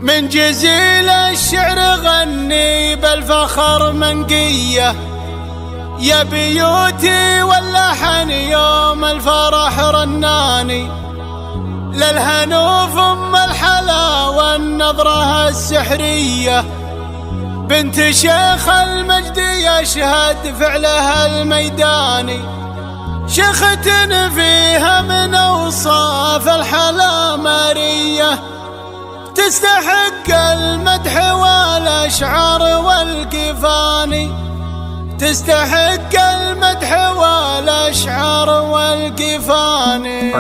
من جزيل الشعر غني بالفخر منقية، يا بيوتي واللحن يوم الفرح رناني، للهنوف ام الحلا والنظرة السحرية، بنت شيخ المجد يشهد فعلها الميداني، شيخة فيها من اوصاف الحلا مارية، تستحق المدح والاشعار والقفاني، تستحق المدح والاشعار والقفاني.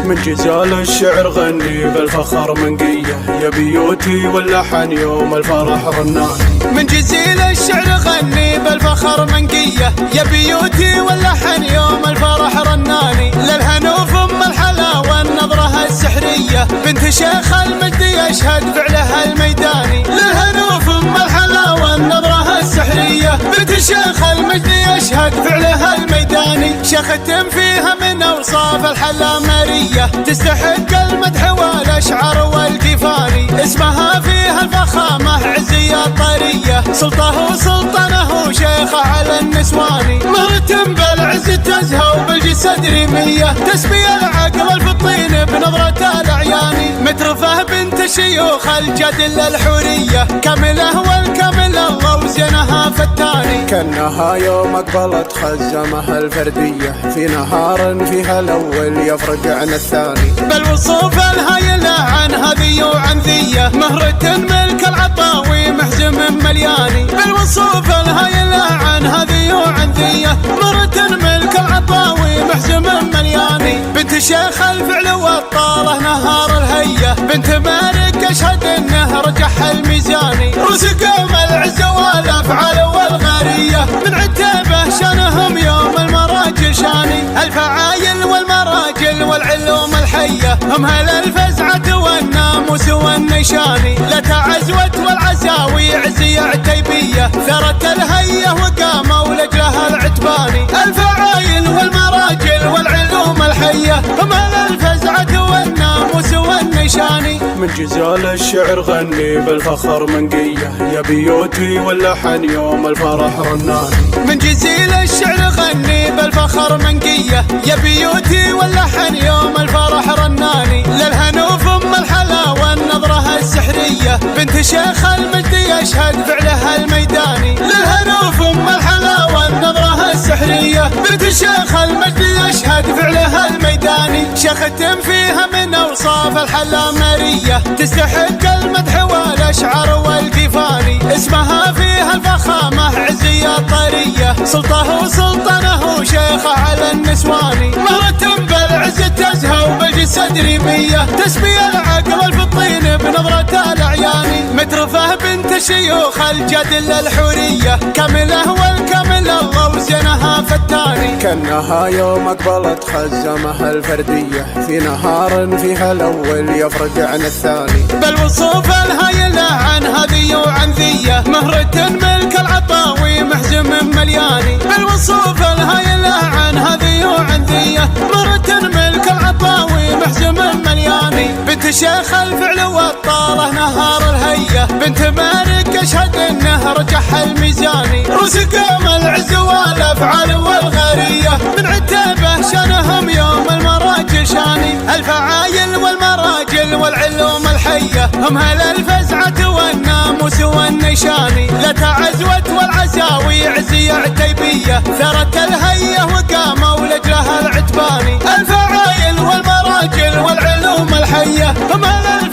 من جزال الشعر غني بالفخر منقية، يا بيوتي واللحن يوم الفرح رناني. من جزيل الشعر غني بالفخر منقية، يا بيوتي واللحن يوم الفرح رناني، للهنوف ام الحلا والنظرة السحرية، بنت شيخ المجد يشهد فعلها الميداني، للهنوف ام الحلا والنظرة السحرية، بنت شيخ المجد يشهد فعلها الميداني، شيخة فيها من اوصاف الحلا مارية، تستحق المدح والاشعار والقفاني، اسمها فيها الفخامة عزية الطرية، سلطه وسلطنه شيخة على النسواني، مرتم بالعز تزهى وبالجسد ريمية، تسبي العقل الفطين بنظرة الاعياني، مترفه بنت شيوخ الجدل الحورية، كامله والكامل الله وزينها فتاني، كانها يوم اقبلت خزمها الفردية، في نهار فيها الاول يفرق عن الثاني، بالوصوف الهايلة عن هذي وعن ذية، مهرة ملك العطاوي محزم ملياني، بالوصوف الهايلة عن هذي وعن ذية، مهرة ملك العطاوي محزم ملياني، بنت شيخ الفعل والطالة نهار الهية، بنت مالك اشهد انه رجح الميزاني، رزقهم العزة والافعال والغارية، من عتابه شانهم يوم المراجل شاني، الفعايل والمراجل والعلوم الحية، هم هل الفزعة والناموس والنيشاني، لتعزوت والعزاوي عزية عتيبية، ثرت الهية وقاموا لجلها العتباني، الفعايل والمراجل والعلوم الحية، هم هل الفزعة والناموس والنيشاني. من جزال الشعر غني بالفخر منقية، يا بيوتي واللحن يوم الفرح رناني. من جزيل الشعر غني بالفخر منقية، يا بيوتي واللحن يوم الفرح رناني، للهنوف ام الحلا والنظرة السحرية، بنت شيخ المجد يشهد فعلها الميداني، للهنوف ام الحلا والنظرة السحرية، بنت شيخ المجد يشهد فعلها الميداني، شيخة فيها من اوصاف الحلا مارية، تستحق المدح والاشعار والقفاني، اسمها فيها الفخامة عزية الطرية، سلطه وسلطنه شيخة على النسواني، مرتم بالعز تزهى وبالجسد ريمية، تسبي العقل الفطين بنظرة الاعياني، مترفه بنت شيوخ الجدل الحورية، كامله والكامل الله وزينها فتاني، كانها يوم اقبلت خزمها الفردية، في نهار فيها الاول يفرق عن الثاني، بالوصوف الهايلة عن هذي وعن ذية، مهرة ملك العطاوي محزم ملياني، بالوصوف الهايلة عن هذي وعن ذية، مهرة ملك العطاوي محزم ملياني، بنت شيخ الفعل والطالة نهار الهية، بنت مالك اشهد انه رجح الميزاني، رزقهم العز والافعال والغارية، من عتابه شانهم يوم المراجل شاني، الفعايل والمراجل والعلوم الحية، هم هل الفزعة والناموس والنيشاني، لتعزوت والعزاوي عزية عتيبية، ثرت الهية وقاموا لجلها العتباني، الفعايل والمراجل والعلوم الحية، هم هل